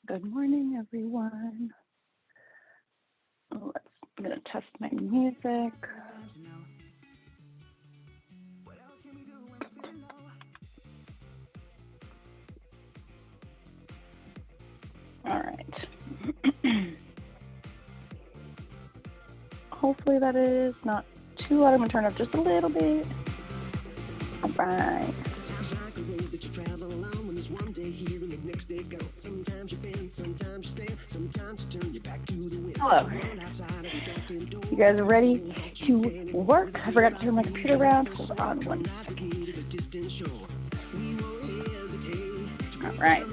Good morning, everyone. I'm gonna test my music. All right. Hopefully that is not too loud. I'm gonna turn up just a little bit. All right. Hello. You guys are ready to work? I forgot to turn my computer around. Hold on one second. All right.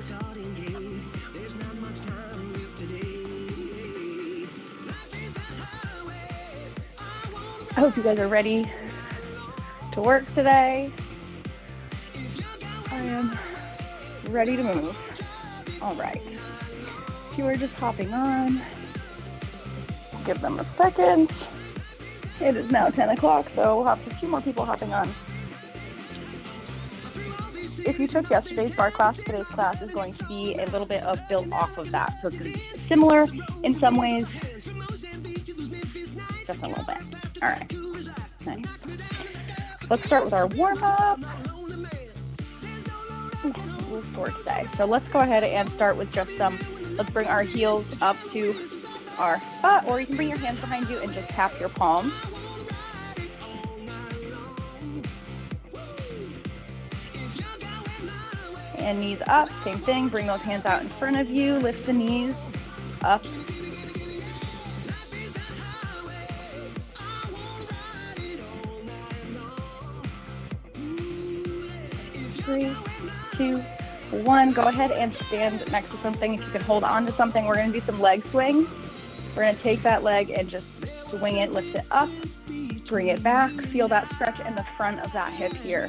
I hope you guys are ready to work today. I am ready to move. All right. If you are just hopping on, give them a second. It is now 10 o'clock, so we'll have a few more people hopping on. If you took yesterday's bar class, today's class is going to be a little bit of built off of that. So it's going to be similar in some ways, just a little bit. All right, nice. Let's start with our warm-up. We'll score today. So let's go ahead and start with just let's bring our heels up to our butt, or you can bring your hands behind you and just tap your palms. And knees up, same thing, bring those hands out in front of you, lift the knees up. 3, 2, 1. Go ahead and stand next to something. If you can hold on to something, we're going to do some leg swings. We're going to take that leg and just swing it, lift it up, bring it back. Feel that stretch in the front of that hip here.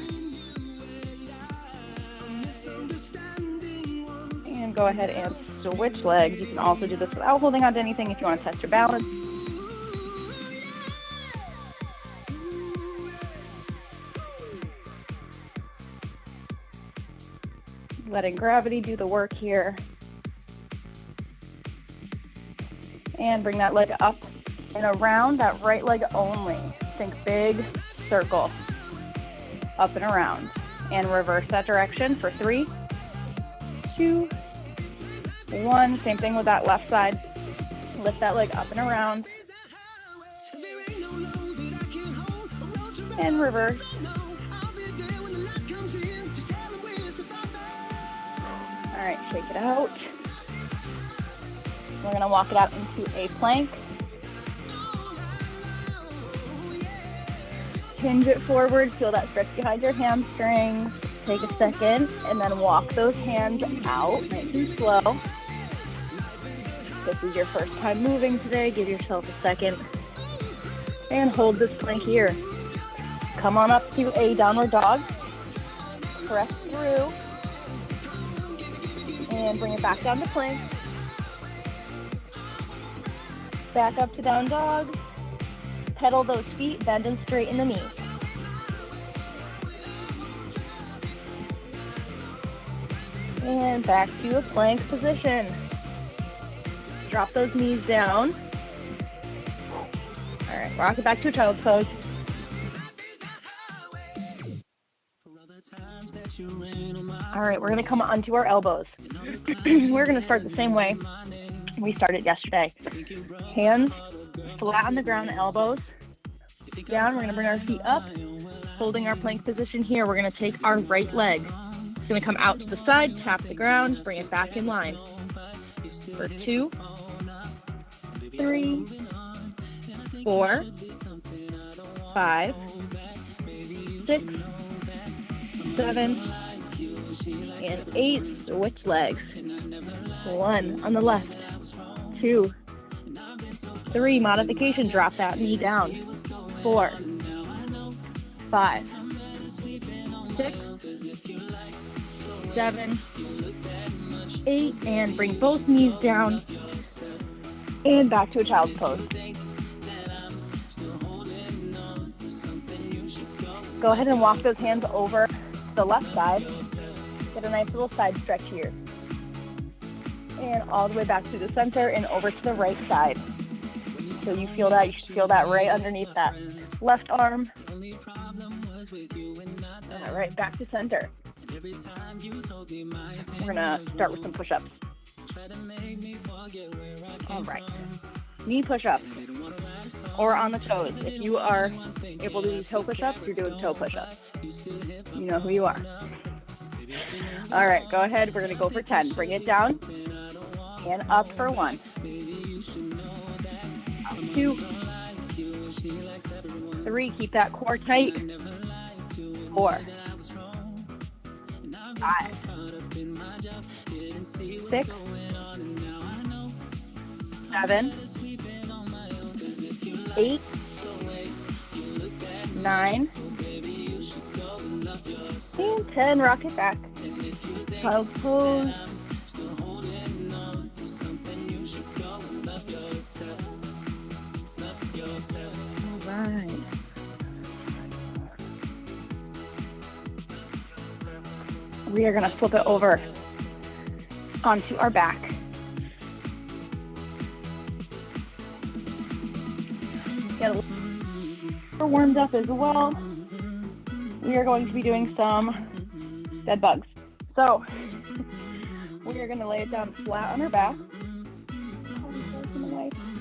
And go ahead and switch legs. You can also do this without holding on to anything if you want to test your balance. Letting gravity do the work here. And bring that leg up and around, that right leg only. Think big circle, up and around. And reverse that direction for 3, 2, 1. Same thing with that left side. Lift that leg up and around. And reverse. All right, shake it out. We're going to walk it out into a plank. Hinge it forward, feel that stretch behind your hamstrings. Take a second and then walk those hands out nice and slow. If this is your first time moving today, give yourself a second and hold this plank here. Come on up to a downward dog. Press through and bring it back down to plank. Back up to down dog. Pedal those feet, bend and straighten the knees. And back to a plank position. Drop those knees down. All right, rock it back to a child's pose. All right, we're gonna come onto our elbows. We're gonna start the same way we started yesterday. Hands flat on the ground, elbows down. We're gonna bring our feet up, holding our plank position here. We're gonna take our right leg. It's gonna come out to the side, tap the ground, bring it back in line. For 2, 3, 4, 5, 6, 7, and 8. Switch legs. 1 on the left. 2, 3. Modification. Drop that knee down. 4, 5, 6, 7, 8, and bring both knees down and back to a child's pose. Go ahead and walk those hands over the left side. Get a nice little side stretch here. And all the way back to the center and over to the right side. So you feel that, you should feel that right underneath that left arm. All right, back to center. We're gonna start with some push-ups. All right, knee push-ups or on the toes. If you are able to do toe push-ups, you're doing toe push-ups. You know who you are. All right, go ahead. We're gonna go for 10. Bring it down and up for 1. 2, 3, keep that core tight. 4, 5, 6, 7, 8, 9, and 10. Rock it back. Child's pose. All right. We are going to flip it over onto our back. Get a little warmed up as well. We are going to be doing some dead bugs. So we are going to lay it down flat on our back.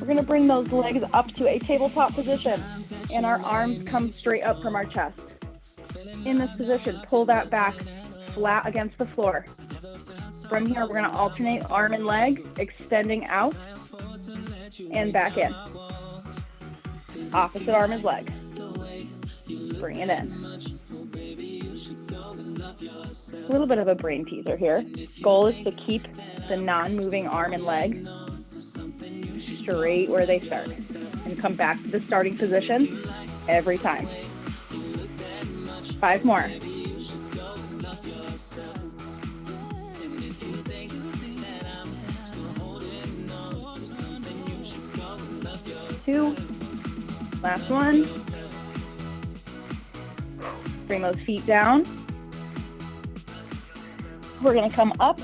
We're going to bring those legs up to a tabletop position and our arms come straight up from our chest. In this position, pull that back flat against the floor. From here, we're going to alternate arm and leg, extending out and back in. Opposite arm and leg. Bring it in. A little bit of a brain teaser here. Goal is to keep the non-moving arm and leg straight where they start and come back to the starting position every time. 5 more. 2. Last one. Bring those feet down. We're going to come up,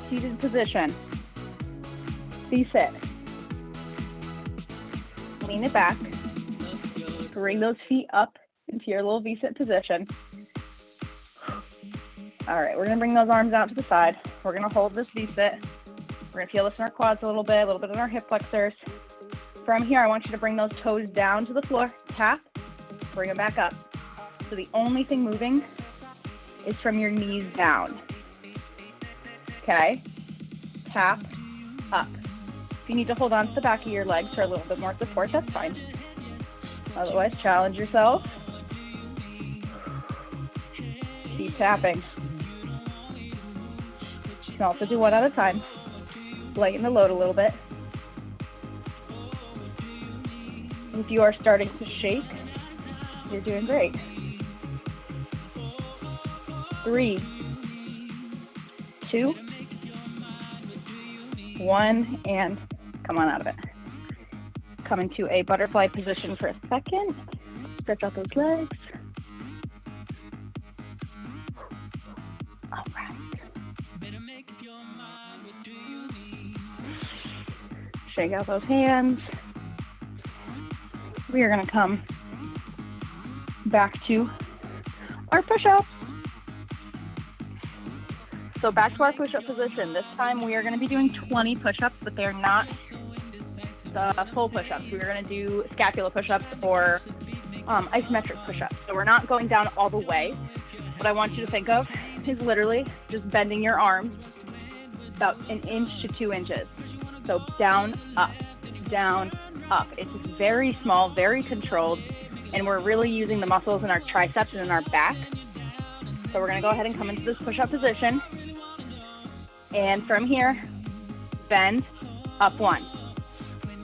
seated position. V-sit. Lean it back. Bring those feet up into your little V-sit position. All right, we're going to bring those arms out to the side. We're going to hold this V-sit. We're going to feel this in our quads a little bit in our hip flexors. From here, I want you to bring those toes down to the floor. Tap, bring them back up. So the only thing moving is from your knees down. Okay? Tap, up. If you need to hold on to the back of your legs for a little bit more support, that's fine. Otherwise, challenge yourself. Keep tapping. You can also do one at a time. Lighten the load a little bit. If you are starting to shake, you're doing great. 3, 2, 1, and come on out of it. Come into a butterfly position for a second. Stretch out those legs. All right. Shake out those hands. We are going to come back to our push-ups. So back to our push-up position. This time we are going to be doing 20 push-ups, but they're not the full push-ups. We're going to do scapular pushups or isometric push-ups. So we're not going down all the way. What I want you to think of is literally just bending your arms about 1 inch to 2 inches. So down, up, down, up. It's very small, very controlled, and we're really using the muscles in our triceps and in our back. So we're going to go ahead and come into this push-up position. And from here, bend, up 1,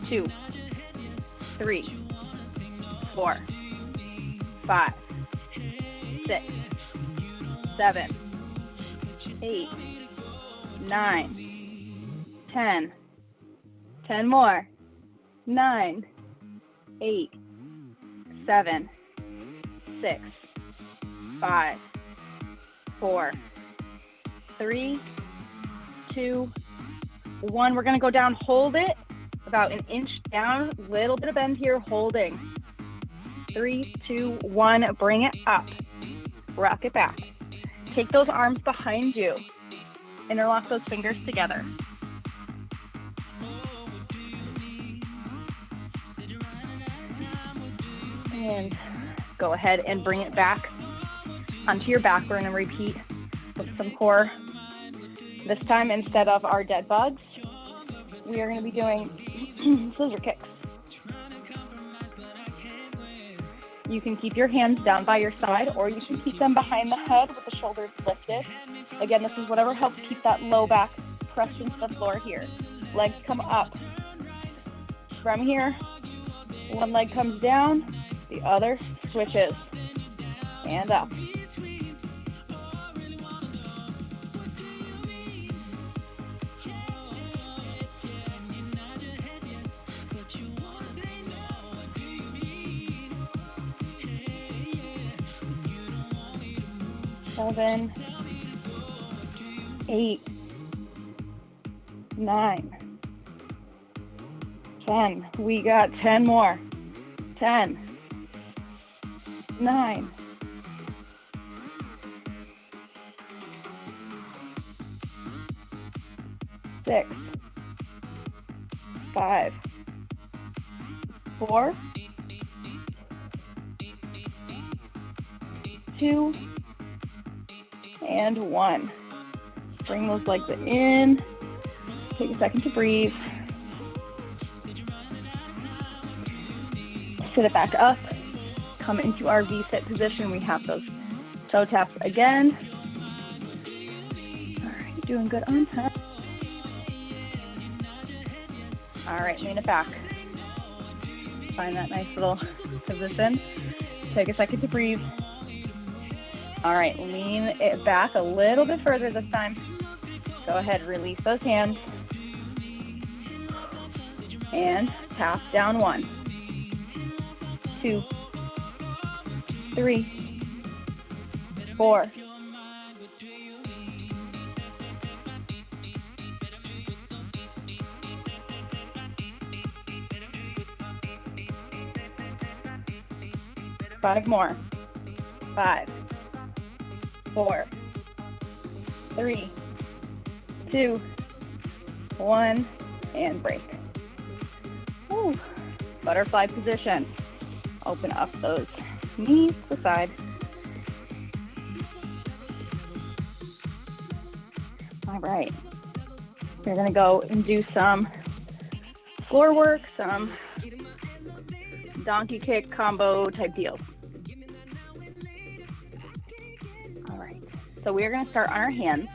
2, 3, 4, 5, 6, 7, 8, 9, 10. 10 more. 9, 8, 7, 6, 5, 4, 3, 2, 1. We're gonna go down, hold it, about an inch down, little bit of bend here, holding. 3, 2, 1, bring it up. Rock it back. Take those arms behind you. Interlock those fingers together. And go ahead and bring it back onto your back. We're gonna repeat with some core. This time, instead of our dead bugs, we are gonna be doing scissor kicks. You can keep your hands down by your side, or you can keep them behind the head with the shoulders lifted. Again, this is whatever helps keep that low back pressed into the floor here. Legs come up. From here, one leg comes down, the other switches. Stand up. Seven, 8, 9, 10. We got 10 more. 10, 9, 6, 5, 4, 2, and 1. Bring those legs in. Take a second to breathe. Sit it back up. Come into our V-sit position. We have those toe taps again. All right, doing good on that. All right, lean it back. Find that nice little position. Take a second to breathe. All right, lean it back a little bit further this time. Go ahead, release those hands. And tap down 1, 2, 3, 4, 5 more. 5, 4, 3, 2, 1, and break. Woo. Butterfly position. Open up those knees to the side. All right. We're gonna go and do some floor work, some donkey kick combo type deals. All right. So we're gonna start on our hands.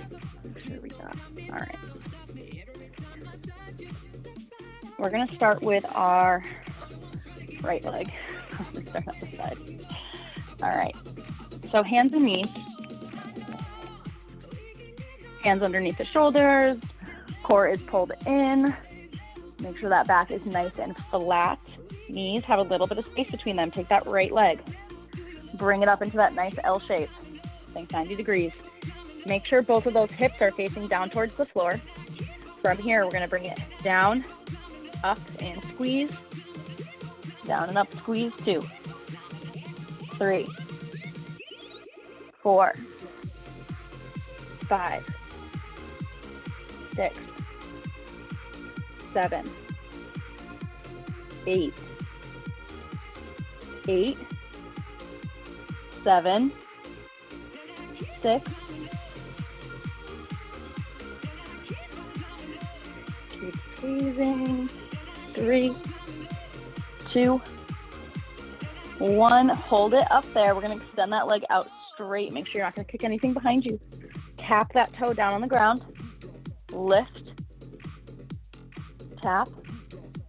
Sure we got. All right. We're gonna start with our right leg. Start on the side. All right. So hands and knees. Hands underneath the shoulders. Core is pulled in. Make sure that back is nice and flat. Knees have a little bit of space between them. Take that right leg. Bring it up into that nice L shape. Think 90 degrees. Make sure both of those hips are facing down towards the floor. From here, we're going to bring it down, up, and squeeze. Down and up, squeeze. 2, 3, 4, 5, 6, 7, 8, 8, 7, 6, keep squeezing, 3, 2, 1, hold it up there. We're going to extend that leg out straight. Make sure you're not going to kick anything behind you. Tap that toe down on the ground. Lift, tap,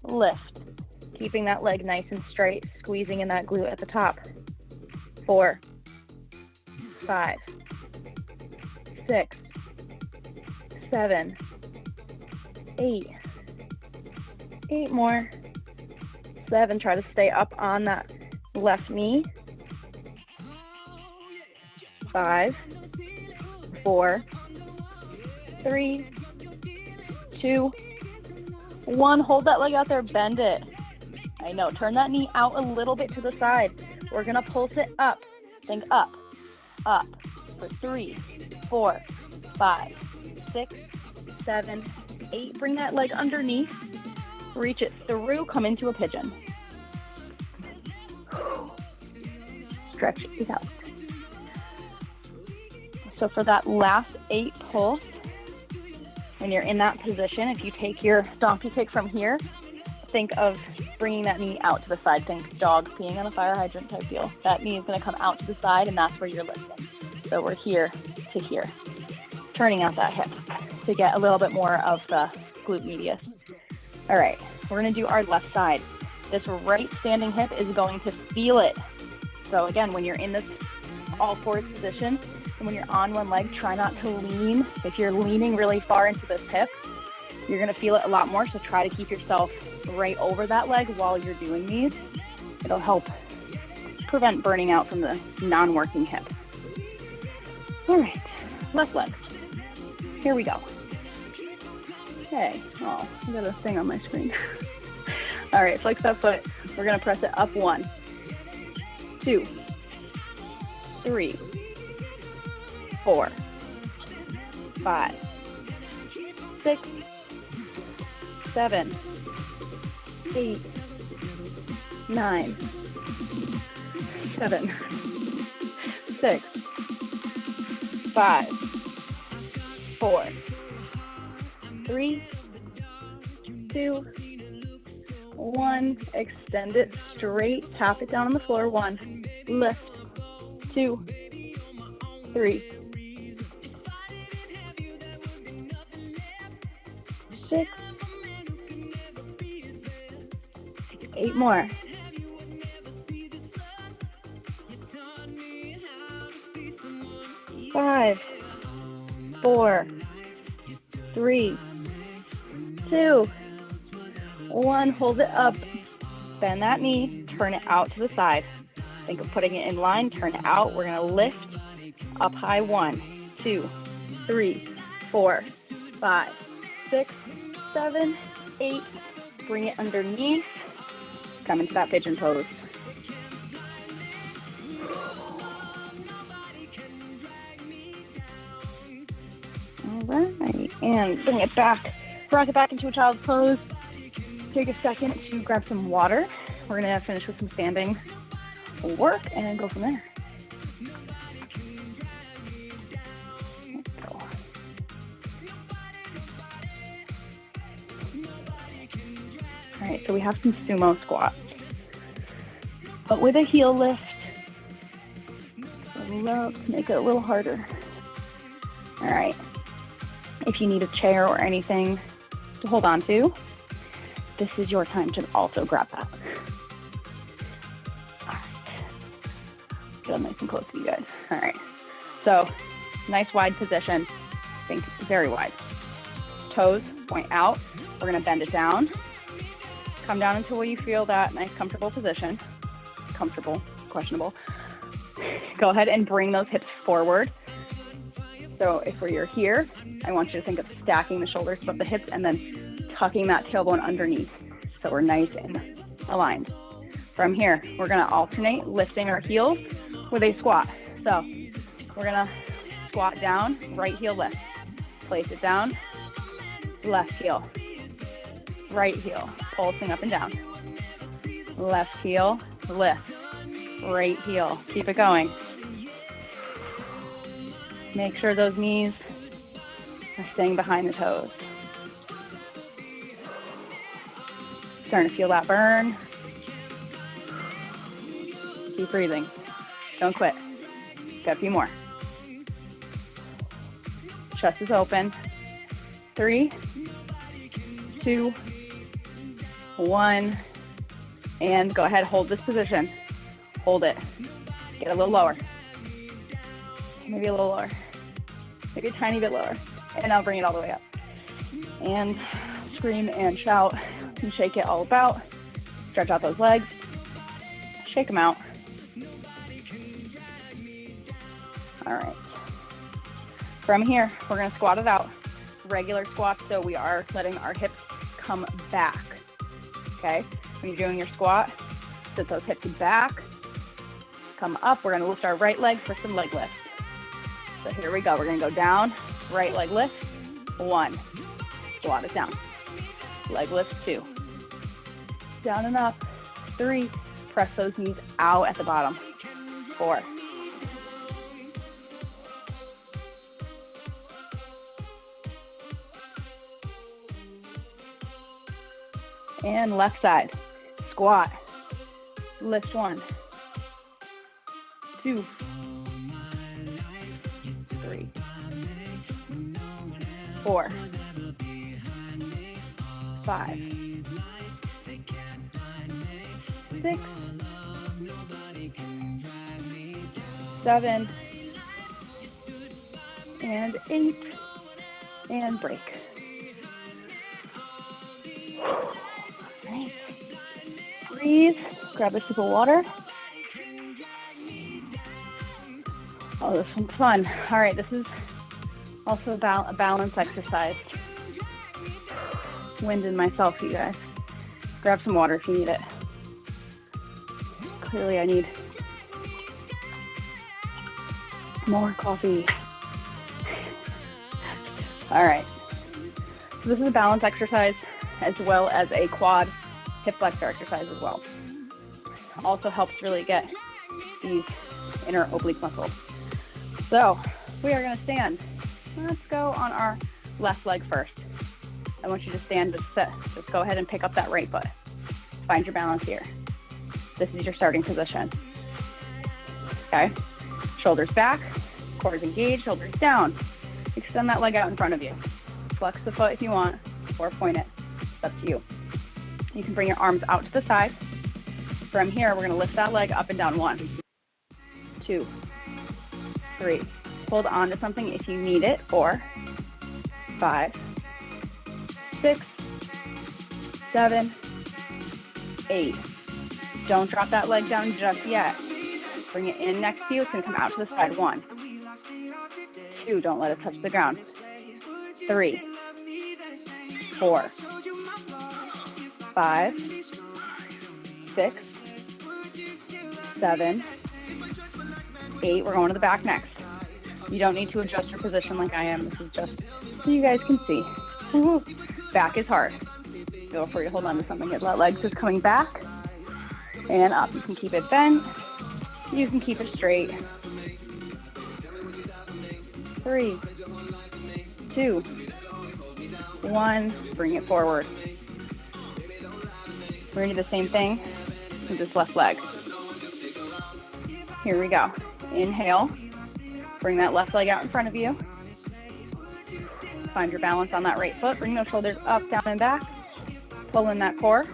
lift. Keeping that leg nice and straight, squeezing in that glute at the top. 4, 5, 6, 7, 8. 8 more. 7. Try to stay up on that left knee. 5, 4, 3, 2, 1. Hold that leg out there, bend it. I know, turn that knee out a little bit to the side. We're gonna pulse it up. Think up, up, for 3, 4, 5, 6, 7, 8. Bring that leg underneath, reach it through, come into a pigeon. Stretch it out. So for that last 8 pulse, when you're in that position, if you take your donkey kick from here, think of bringing that knee out to the side. Think dog peeing on a fire hydrant type deal. That knee is going to come out to the side, and that's where you're lifting. So we're here to here, turning out that hip to get a little bit more of the glute medius. All right, we're going to do our left side. This right standing hip is going to feel it. So again, when you're in this all fours position, and when you're on one leg, try not to lean. If you're leaning really far into this hip, you're going to feel it a lot more. So try to keep yourself right over that leg while you're doing these. It'll help prevent burning out from the non-working hip. All right, left leg. Here we go. Okay. Oh, I got a thing on my screen. All right, flex that foot. We're going to press it up 1, 2, 3, 4, 5, 6, 7, 8, 9, 7, 6, 5, 4, 3, 2, 1. Extend it straight. Tap it down on the floor. 1. Lift. 2, 3, 6, 8 more. 5, 4, 3, 2, 1. Hold it up. Bend that knee. Turn it out to the side. Think of putting it in line. Turn it out. We're going to lift up high. 1, 2, 3, 4, 5, 6, 7, 8. Bring it underneath. Come into that pigeon pose. All right, and bring it back. Rock it back into a child's pose. Take a second to grab some water. We're gonna finish with some standing work and go from there. Let's go. All right, so we have some sumo squats, but with a heel lift. So love to make it a little harder. All right, if you need a chair or anything to hold on to, this is your time to also grab that. All right, get nice and close to you guys. All right, so nice wide position. Think very wide. Toes point out. We're gonna bend it down. Come down until you feel that nice comfortable position. Comfortable, questionable. Go ahead and bring those hips forward. So if you're here, I want you to think of stacking the shoulders above the hips and then tucking that tailbone underneath. So we're nice and aligned. From here, we're gonna alternate lifting our heels with a squat. So we're gonna squat down, right heel lift. Place it down, left heel, right heel, pulsing up and down. Left heel, lift, right heel. Keep it going. Make sure those knees are staying behind the toes. Starting to feel that burn. Keep breathing. Don't quit. Got a few more. Chest is open. 3, 2, 1. And go ahead, hold this position. Hold it. Get a little lower. Maybe a little lower. Maybe a tiny bit lower. And I'll bring it all the way up. And scream and shout and shake it all about. Stretch out those legs. Shake them out. All right. From here, we're going to squat it out. regular squats, so we are letting our hips come back, okay? When you're doing your squat, sit those hips back, come up. We're gonna lift our right leg for some leg lifts. So here we go. We're gonna go down, right leg lift, 1. Squat it down. Leg lift, 2. Down and up, 3. Press those knees out at the bottom, 4. And left side, squat, lift 1, 2, 3, 4, 5, 6, 7, and 8, and break. Right. Breathe, grab a sip of water. Oh, this one's fun. All right, this is also about a balance exercise. Winded myself, you guys. Grab some water if you need it. Clearly I need more coffee. All right, so this is a balance exercise as well as a quad hip flexor exercise as well. Also helps really get these inner oblique muscles. So we are gonna stand. Let's go on our left leg first. I want you to stand, just sit. Just go ahead and pick up that right foot. Find your balance here. This is your starting position. Okay, shoulders back, core is engaged, shoulders down. Extend that leg out in front of you. Flex the foot if you want, or point it. It's up to you. You can bring your arms out to the side. From here, we're gonna lift that leg up and down. 1, 2, 3. Hold on to something if you need it. 4, 5, 6, 7, 8. Don't drop that leg down just yet. Bring it in next to you. It's gonna come out to the side. 1, 2, don't let it touch the ground. 3, 4, 5, 6, 7, 8. We're going to the back next. You don't need to adjust your position like I am. This is just so you guys can see. Woo-hoo. Back is hard. Feel free to hold on to something. Get that leg just coming back and up. You can keep it bent. You can keep it straight. 3, 2, 1. Bring it forward. We're gonna do the same thing with this left leg. Here we go. Inhale. Bring that left leg out in front of you. Find your balance on that right foot. Bring those shoulders up, down, and back. Pull in that core.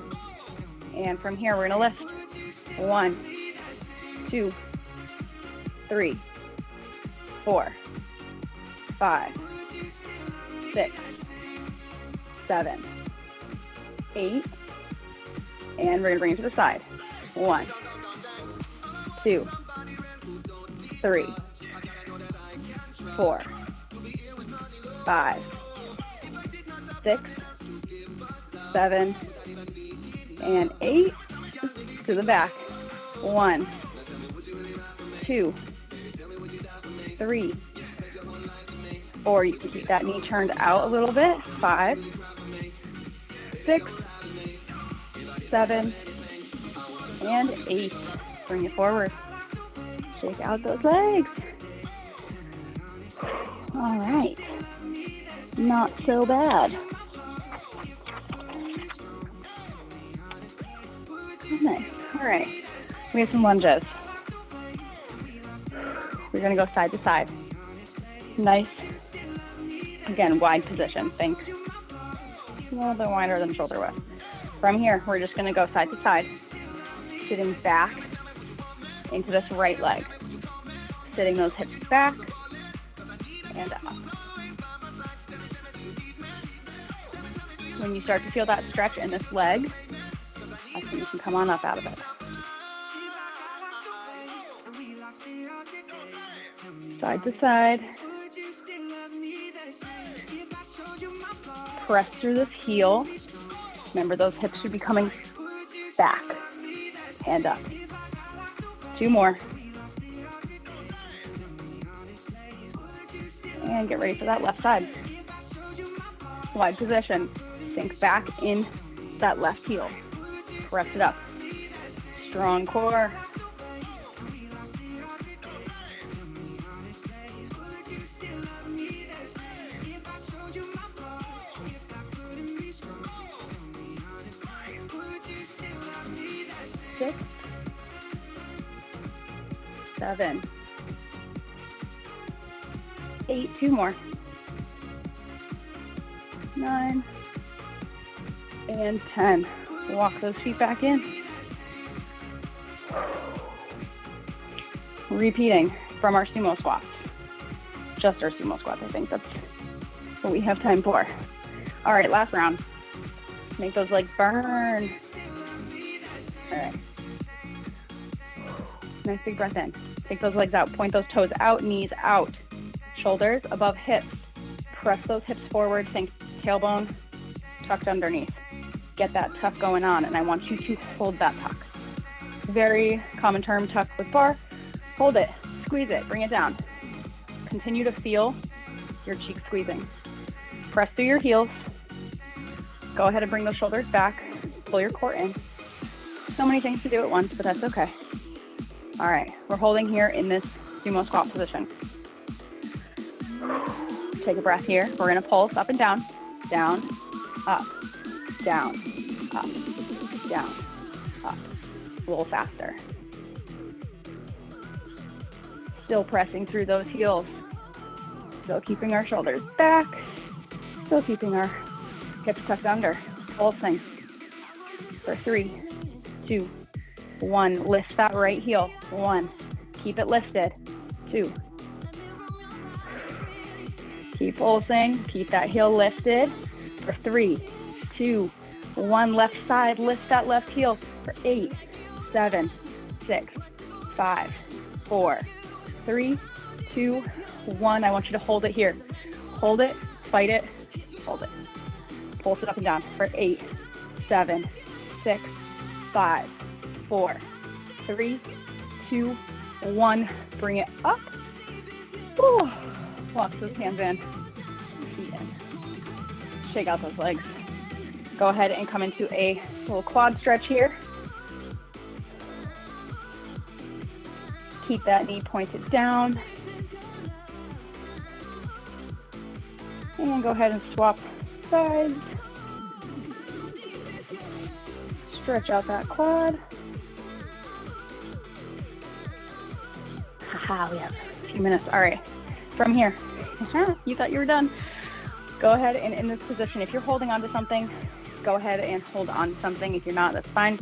And from here, we're gonna lift. 1, 2, 3, 4, 5, 6, 7, 8. And we're gonna bring it to the side. 1, 2, 3, 4, 5, 6, 7, and 8. To the back. 1, 2, 3, 4. You can keep that knee turned out a little bit. 5, 6, 7, and 8. Bring it forward. Shake out those legs. All right. Not so bad. Nice. All right. We have some lunges. We're going to go side to side. Nice. Again, wide position. Think a little bit wider than shoulder width. From here, we're just going to go side to side, sitting back into this right leg. Sitting those hips back and up. When you start to feel that stretch in this leg, that's when you can come on up out of it. Side to side. Press through this heel. Remember, those hips should be coming back. Hand up. 2 more. And get ready for that left side. Wide position. Sink back in that left heel. Press it up. Strong core. Six, 7, 8, 2 more. 9 and 10. Walk those feet back in. Repeating from our sumo squats. Just our sumo squats, I think that's what we have time for. All right, last round. Make those legs burn. All right. Nice big breath in. Take those legs out. Point those toes out, knees out. Shoulders above hips. Press those hips forward. Think tailbone tucked underneath. Get that tuck going on, and I want you to hold that tuck. Very common term, tuck with bar. Hold it, squeeze it, bring it down. Continue to feel your cheeks squeezing. Press through your heels. Go ahead and bring those shoulders back. Pull your core in. So many things to do at once, but that's okay. All right, we're holding here in this sumo squat position. Take a breath here. We're gonna pulse up and down, up, down, up, down, up. A little faster. Still pressing through those heels. Still keeping our shoulders back. Still keeping our hips tucked under. Pulsing for 3, 2, 1. Lift that right heel. 1. Keep it lifted. 2. Keep pulsing. Keep that heel lifted for 3, 2, 1. Left side. Lift that left heel for 8, 7, 6, 5, 4, 3, 2, 1. I want you to hold it here. Hold it. Fight it. Hold it. Pulse it up and down for 8, 7, 6, 5, 4, 3, 2, 1. Bring it up. Ooh. Walk those hands in. Feet in. Shake out those legs. Go ahead and come into a little quad stretch here. Keep that knee pointed down. And go ahead and swap sides. Stretch out that quad. Haha, we have a few minutes. All right, from here, you thought you were done. Go ahead and in this position, if you're holding on to something, go ahead and hold on to something. If you're not, that's fine.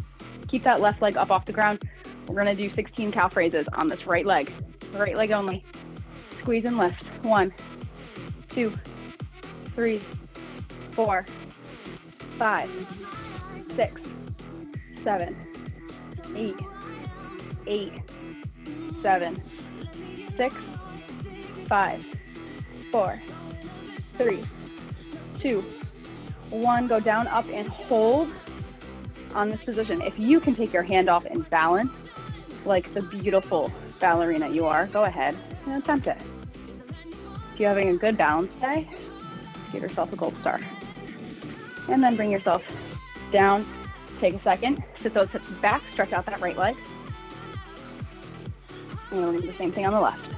Keep that left leg up off the ground. We're gonna do 16 calf raises on this right leg only. Squeeze and lift. 1, 2, 3, 4, 5, 6, 7, 8, 7, 6, 5, 4, 3, 2, 1. Go down, up, and hold on this position. If you can take your hand off and balance like the beautiful ballerina you are, go ahead and attempt it. If you're having a good balance day, give yourself a gold star. And then bring yourself down. Take a second, sit those hips back, stretch out that right leg. And we're going to do the same thing on the left.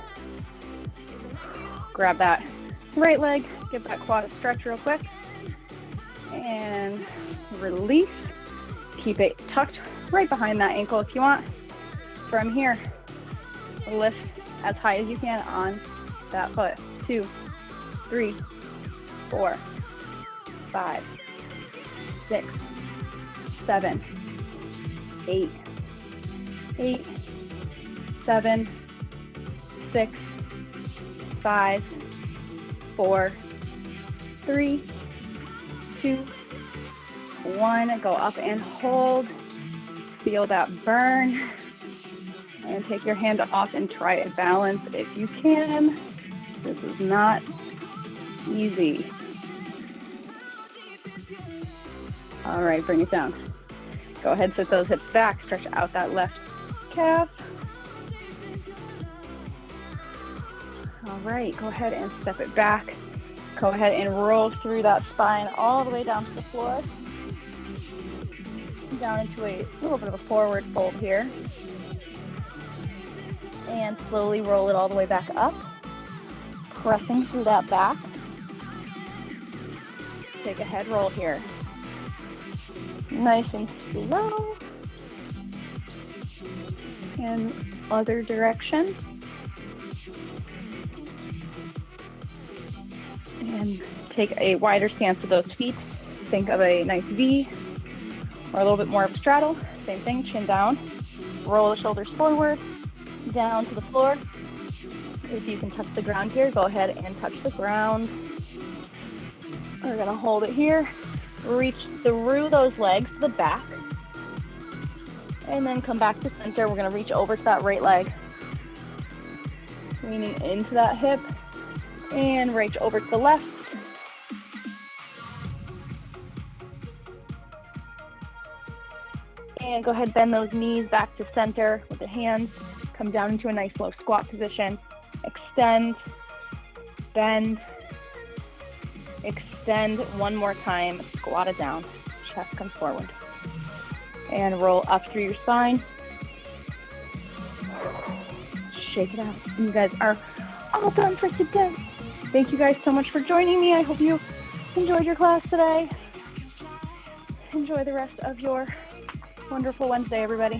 Grab that right leg, give that quad a stretch real quick. And release. Keep it tucked right behind that ankle if you want. From here, lift as high as you can on that foot. 2, 3, 4, 5, 6, 7, 8, 7, 6, 5, 4, 3, 2, 1. Go up and hold. Feel that burn. And take your hand off and try it balance if you can. This is not easy. All right, bring it down. Go ahead, sit those hips back, stretch out that left calf. All right, go ahead and step it back. Go ahead and roll through that spine all the way down to the floor. Down into a little bit of a forward fold here. And slowly roll it all the way back up. Pressing through that back. Take a head roll here. Nice and slow. And other direction. And take a wider stance with those feet. Think of a nice V or a little bit more of a straddle. Same thing, chin down. Roll the shoulders forward, down to the floor. If you can touch the ground here, go ahead and touch the ground. We're gonna hold it here. Reach through those legs to the back. And then come back to center. We're gonna reach over to that right leg. Leaning into that hip. And reach over to the left. And go ahead, bend those knees back to center with the hands. Come down into a nice low squat position. Extend, bend, extend one more time. Squat it down. Chest comes forward. And roll up through your spine. Shake it out. And you guys are all done for today. Thank you guys so much for joining me. I hope you enjoyed your class today. Enjoy the rest of your wonderful Wednesday, everybody.